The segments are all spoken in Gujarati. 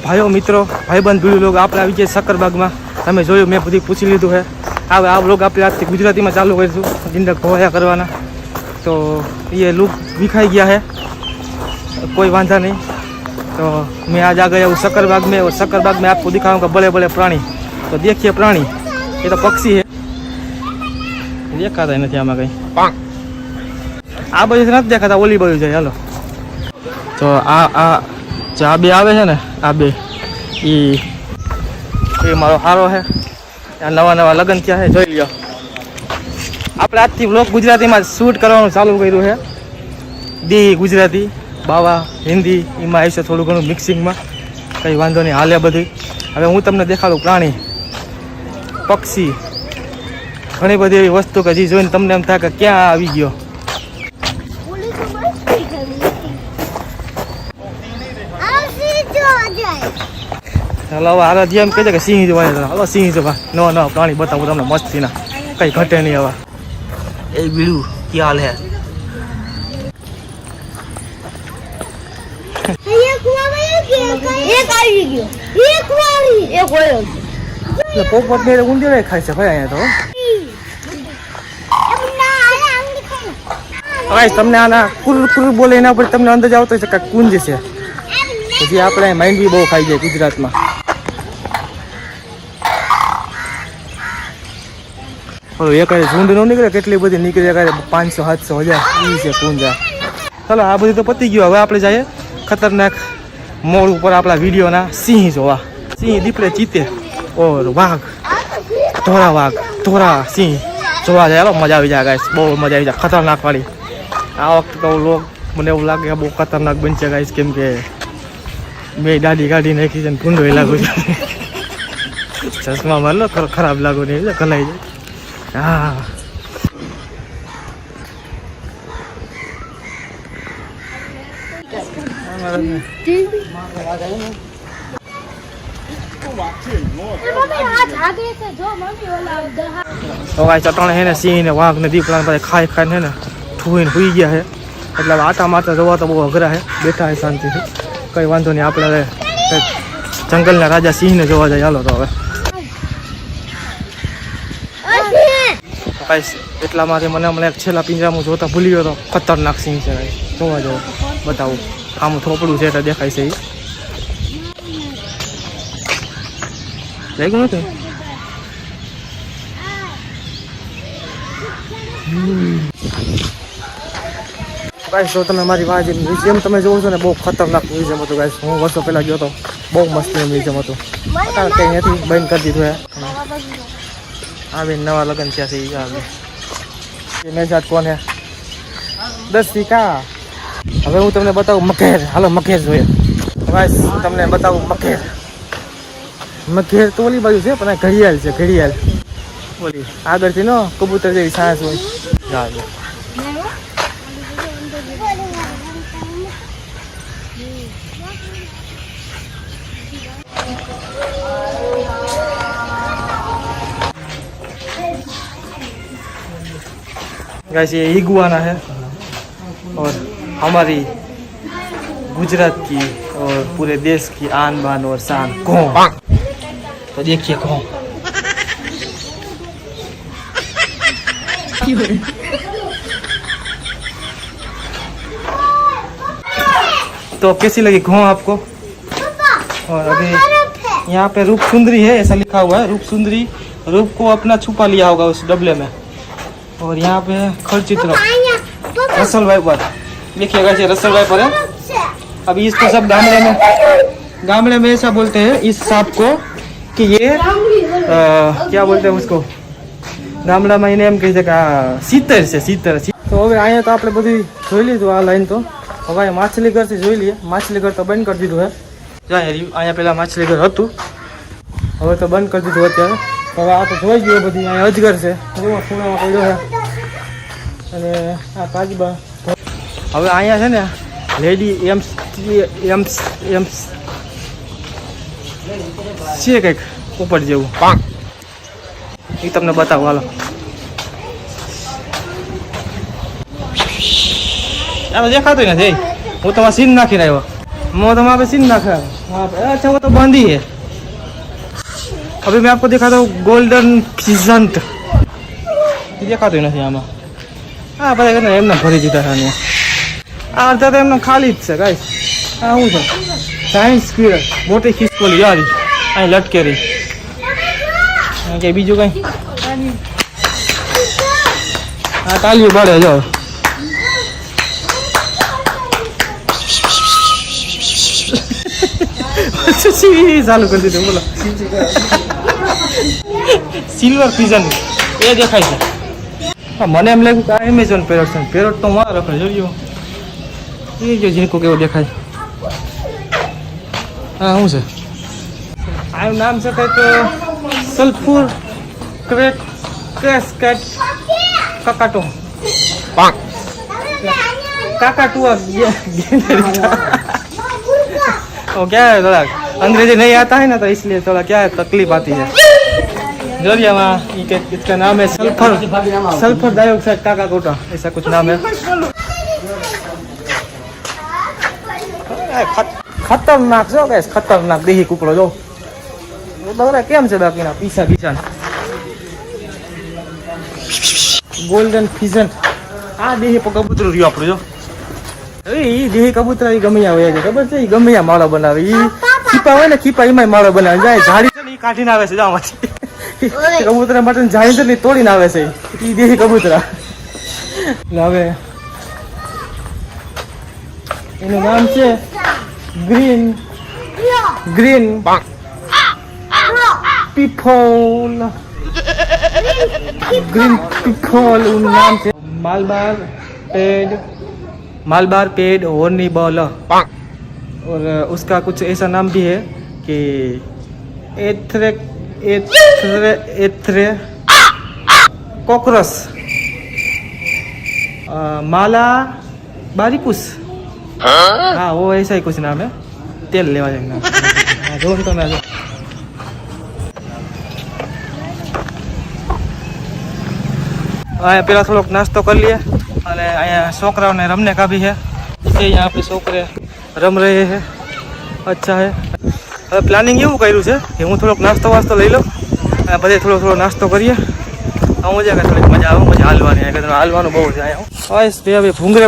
ભાઈઓ મિત્રો ભાઈબંધ ભીડું લોકો આપણે આવી ગયા શક્કરબાગમાં. તમે જોયું, મેં બધી પૂછી લીધું છે. હવે આ બ્લોગ આપણે આજથી ગુજરાતીમાં ચાલુ કરીશું, ઝીંડક ભોયા કરવાના. તો ये लुक दिखाई गया है, कोई वांधा नहीं. तो मैं आज आ गया हूँ शक्करबाग में, और शक्करबाग में आपको दिखाऊंगा बड़े बड़े प्राणी. तो देखिए प्राणी, ये तो पक्षी है, देखाता नहीं आमा कहीं. आ बाजू से नहीं देखाता, ओली बाजू जाए. हालो तो आ बे आवे है ने, आ बे ये मारो हारो है. आ नवा नवा लग्न क्या है જોઈ લ્યો. આપણે આજથી બ્લોગ ગુજરાતીમાં શૂટ કરવાનું ચાલુ કર્યું છે. દી ગુજરાતી, બાવા હિન્દી, એમાં આવશે થોડું ઘણું મિક્સિંગમાં, કંઈ વાંધો નહીં, હાલે બધી. હવે હું તમને દેખાડું પ્રાણી પક્ષી, ઘણી બધી એવી વસ્તુ કે જે જોઈને તમને એમ થાય કે ક્યાં આવી ગયો. ચાલો હવે આરાધ્યા એમ કહે છે કે સિંહ જોવા. હાલો સિંહ જોવા, નવા નવા પ્રાણી બતાવું તમને મસ્તીના, કંઈ ઘટે નહીં. હવે એ બીડું क्या हाल है? પોપટ ને ઊંધિયો ખાય છે ભાઈ અહીંયા તો. તમને આના કુર કુર બોલે એના પર તમને અંદાજ આવતો છે કે કુંજ છે, પછી આપણે માઇન્ડ બી બહુ ખાઈ જાય ગુજરાતમાં. એક ઝુંડ નો નીકળે, કેટલી બધી નીકળે, 500 700 1000 એ છે કુંજા. ચાલો આ બધું તો પતી ગયું. હવે આપણે જઈએ ખતરનાક મોડ ઉપર આપણા વિડીયોના સિંહ જોવા. સિંહ, દીપડે, ચીતે ઓર વાઘ, ધોરા સિંહ જોવા જાય. હાલો મજા આવી જાય ગાઈસ, બહુ મજા આવી જાય, ખતરનાક વાળી. આ વખતે તો લોક મને એવું લાગે બહુ ખતરનાક બનશે ગાઈસ, કેમ કે મેં દાઢી કાઢી નાખી છે ને ભૂંડો લાગુ છે. ચશ્મા માર લો, ખરાબ લાગુ નહીં, કલાઈ જાય. હા ચટણ હે ને સિંહ ને વાઘ ને દીપડા બધા ખાઈ ખાઈને ને ઠૂઈને સુઈ ગયા છે. એટલે આટા માટા જોવા તો બહુ અઘરા છે. બેઠા છે શાંતિથી, કંઈ વાંધો નહીં. આપણે જંગલના રાજા સિંહને જોવા જાય. હાલો તો હવે એટલામાંથી મને એક છેલ્લા પિંજરામાં જોતા ભૂલી ગયો તો. ખતરનાક સિંહ છે, જોવા જાવ, બતાવું. આમ થોપડું છે એટલે દેખાય છે. લાગ્યું નથી ગાઈસ. જો તમે મારી વાત, મ્યુઝિયમ તમે જોવો છો ને, બહુ ખતરનાક મ્યુઝિયમ હતું ગાઈસ. હું વર્ષો પહેલાં ગયો હતો, બહુ મસ્ત મ્યુઝિયમ હતું. અત્યારે કંઈ નથી, બંધ કરી દીધું હે. આવી નવા લગ્ન થયા છે. એ મેં સાથ કોણ હે? 10 સિક્કા. હવે હું તમને બતાવું મઘેર. હાલો મઘેર જોઈએ ગાઈસ, તમને બતાવું મઘેર. મઘેર તો ઓલી બાજુ છે, પણ ઘડિયાળ છે, ઘડિયાળ ઓલી આગળથી નો કબૂતર જેવી સાસ હોય. गाइस ये इगुआना है, और हमारी गुजरात की और पूरे देश की आन बान और शान घों. तो देखिए घों. तो कैसी लगी घों आपको? और अभी यहाँ पे रूप सुंदरी है, ऐसा लिखा हुआ है. रूप सुंदरी, रूप को अपना छुपा लिया होगा उस डबले में. और यहाँ पे खरचित्र रसल वाइपर, देखिएगा ये रसल वाइपर है. अभी इसको सब गामड़े में ऐसा बोलते हैं इस सांप को कि ये क्या बोलते हैं उसको ગામડામાં એને એમ કહે છે કે આ સીતર છે, સીતર. તો હવે અહીંયા તો આપણે બધું જોઈ લીધું આ લાઈન. તો હવે માછલી ઘરથી જોઈ લઈએ. માછલી ઘર તો બંધ કરી દીધું હે. જો અહીંયા પેલા માછલી ઘર હતું, હવે તો બંધ કરી દીધું અત્યારે. હવે આ તો જોઈ ગયું બધું. અહીંયા અજગર છે, ખૂણામાં પડ્યો છે. અને આ કાચબા. હવે અહીંયા છે ને લેડી એમ્સ છે કંઈક ઉપર જેવું, એ તમને બતાવું. હાલો દેખાતું નથી. હું તમારે સીન નાખીને આવ્યો. હું તમારે સીન નાખ્યા. हाँ अच्छा वो तो बंद ही है। अभी मैं आपको दिखाता हूँ गोल्डन फिजेंट દેખાતું નથી આમાં। હા બધા એમને ભરી દીધા છે આ અડધા તો એમને ખાલી જ છે ગાઈસ। આ શું છે સાયન્સ સ્ક્વેર મોટી ખિસકોલી યારી અહીં લટકેરી કે બીજું કઈ હા તાલીઓ પાડે જો ચાલુ કરી દીધું બોલો સિલ્વર પિઝન એ દેખાય છે। હા મને એમ લાગ્યું કે આ એમેઝોન પેરોટ છે પેરોટ તો માં રખે જોયો એ જો જીનકો કેવો દેખાય। હા શું છે આનું નામ છે કંઈક સલ્ફુર ક્રેક ક્રેસ્કેટ કાકાટો काकाटुआ वो क्या है थोड़ा अंग्रेजी नहीं आता है ना तो इसलिए थोड़ा क्या है तकलीफ आती है। जोरिया वहाँ इसका नाम है सल्फर डाइऑक्साइड काकाकोटा ऐसा कुछ नाम है। खतरनाक जो गैस खतरनाक देही कुकड़ो जो केम से बाकी ना पीसा पीसा गोल्डन फिजेंट आ देही पर कबूतर रह्यो आपणे जो એ દેહી કબૂતર ગમે આવે છે ખબર છે ગમે માળો બનાવે ઈ ખીપા હોય ને ખીપા એમાં માળો બનાવે જાય ઝાડી છે ને ઈ કાઢીને આવે છે જામાંથી કબૂતર માટે ઝાડી છે ને તોડીને આવે છે ઈ દેહી કબૂતર। હવે એનું નામ છે ગ્રીન પીફોલ ग्रीन पिफोल नाम से मालबार पेड हॉर्निबल और उसका कुछ ऐसा नाम भी है कि एथरे कॉकरस माला बारिकुस हाँ वो ऐसा ही कुछ नाम है। तेल लेवा जाएगा जो तो मैं પેલા થોડોક નાસ્તો કરી લઈએ અને અહીંયા છોકરાઓને રમने का भी है इसे यहाँ पे છોકરે રમ રહે है अच्छा है। હવે પ્લાનિંગ એવું કર્યું છે કે હું થોડોક નાસ્તો વાસ્તો લઈ લઉં અને બધે થોડો નાસ્તો કરીએ આવું છે કે થોડીક મજા આવે મજા હાલવાની કે હાલવાનું બહુ છે અહીંયા બસ ભાઈ ભૂંગળે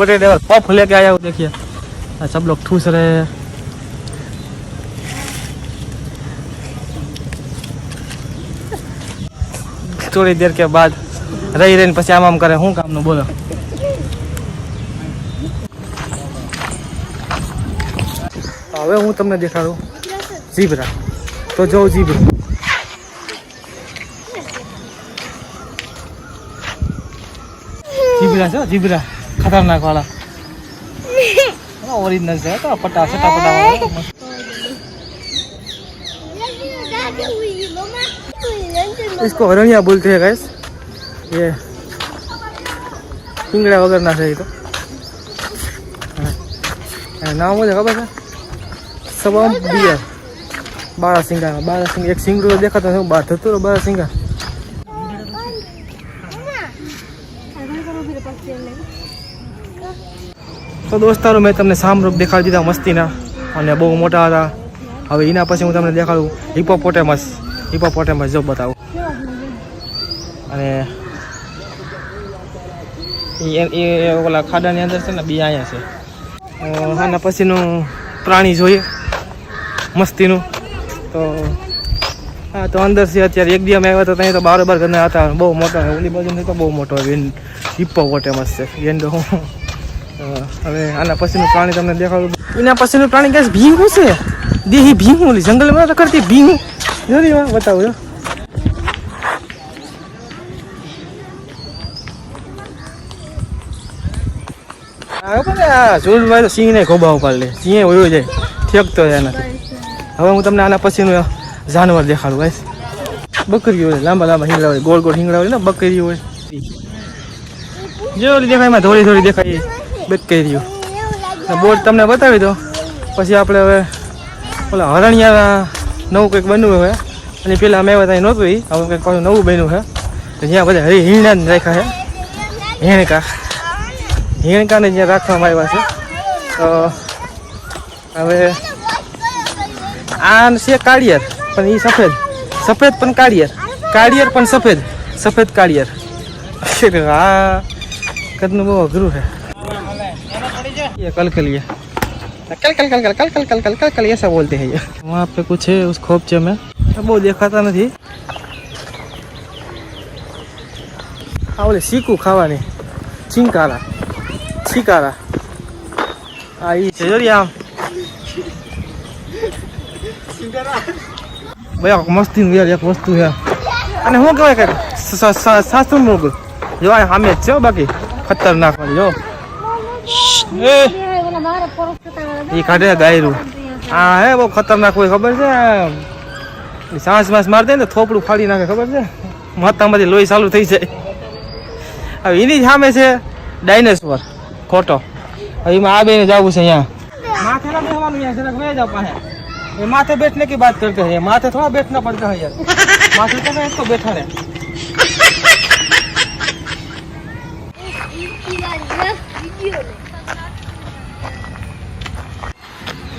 बटेटे पफ लेके आया हूँ देखिए सब लोग ठूस रहे हैं। थोड़ी देर के बाद रही પછી આમ કરે શું કામનું બોલો। હવે હું તમને દેખાડું ઝીબ્રા તો જો ઝીબ્રા છે ઝીબ્રા खतरनाक वाला ओरिजिनल से तो पटा वाला इसको हरनिया बोलते हैं गाइस। ये पिंगड़ा वगैरह ना सही तो नाम मुझे खबर है सबम बियर बारहसिंगा एक सिंगड़ो देखा था बात तो बारहसिंगा। तो दोस्तों मैं तमने सामरूप देखाड़ी दीधा मस्तीना અને બહુ મોટા હતા। હવે એના પછી હું તમને દેખાડું હિપોપોટેમસ જો બતાવું અને એ ઓલા ખાડાની અંદર છે ને બી અહીંયા છે। આના પછીનું પ્રાણી જોઈએ મસ્તીનું તો હા તો અંદર છે અત્યારે એક દિવસ આવ્યા તો ત્યાં તો બારોબાર ઘરના હતા બહુ મોટા ઓલી બાજુ તો બહુ મોટો હિપોપોટેમસ છે ગેંડો। હવે આના પછીનું પ્રાણી તમને દેખાડું એના પછીનું પ્રાણી કે ભીંગું છે દેહી ભીંગું ઓલી જંગલમાં રખડતી ભીંગું જોરી બતાવું જો જોરભાઈ તો સિંહ ને ખોબા ઉપાડ લે સિંહ વયો જાય ઠેકતો જાય નથી। હવે હું તમને આના પછીનું જાનવર દેખાડું ભાઈ બકરીઓ હોય લાંબા હિંગડા હોય ગોળ હિંગડા હોય ને બકરીઓ હોય જો ઓલી દેખાય એમાં થોડી દેખાય બકરીઓ બોર્ડ તમને બતાવી દો પછી આપણે હવે ઓલા હરણિયા નવું કંઈક બન્યું હવે અને પેલા અમે આવ્યા ત્યાં નહોતું હવે કંઈક પાછું નવું બન્યું છે તો જ્યાં બધા હિંગડા રાખ્યા છે હેણકાને જ્યાં રાખવામાં આવ્યા છે તો હવે આ છે કાળિયર, પણ એ સફેદ, સફેદ પણ કાળિયર, કાળિયર પણ સફેદ, સફેદ કાળિયર. हाँ करना वो अघरू है. ये कल कल कल कल कल कल कल कल कल कल कल कल ऐसा बोलते हैं ये. वहाँ पे कुछ है उस खोपचे में, वो देखाता नहीं. हाँ बोले सीकू खावानी, चिंकारा छिकारा आई चलिए आम भाई मस्ती यार एक वस्तु है. અને હું કહેવાય કે સાસુ મોગલ જો આ સામે જ છે બાકી ખતરનાક વાળી જો એ કાઢે ગાયરું. હા હે બહુ ખતરનાક હોય ખબર છે, સાંસ વાંસ મારી દે ને થોપડું ફાડી નાખે ખબર છે, માથામાંથી લોહી ચાલુ થઈ જાય. હવે એની સામે છે ડાયનેસોર ખોટો. હવે એમાં આ બેને જવું છે અહીંયા માથે ના બેસવાનું, અહીંયા જરાક વે જાવ પાસે ये माथे बैठने की बात करते हैं, माथे थोड़ा बैठना पड़ता है यार, माथे तो मैं इसको बैठा रहे.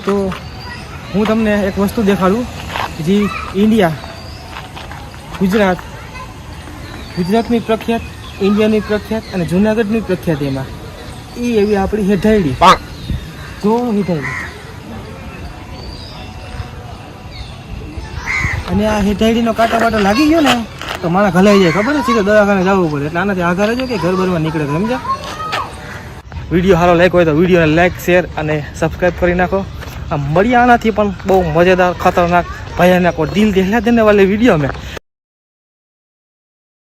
तो હું તમને એક વસ્તુ દેખાડું જે ઇન્ડિયા ગુજરાતની પ્રખ્યાત, ઇન્ડિયાની પ્રખ્યાત અને જુનાગઢની પ્રખ્યાત એમાં એ એવી આપણી હેઠાયડી. જો હેઠાયડી અને આ હેઠાયડીનો કાંટો બાટો લાગી ગયો ને તો મારા ઘલાઈ જાય ખબર છે, સીધો દવાખાને જવું પડે. એટલે આનાથી આઘાર જ કે ઘર બરમાં નીકળે. સમજ્યા? વિડીયો સારો લાઈક હોય તો વિડીયોને લાઈક, શેર અને સબસ્ક્રાઈબ કરી નાખો. આ મળ્યા આનાથી પણ બહુ મજેદાર, ખતરનાક, ભયાનક और दिल दहला देने वाले वीडियो में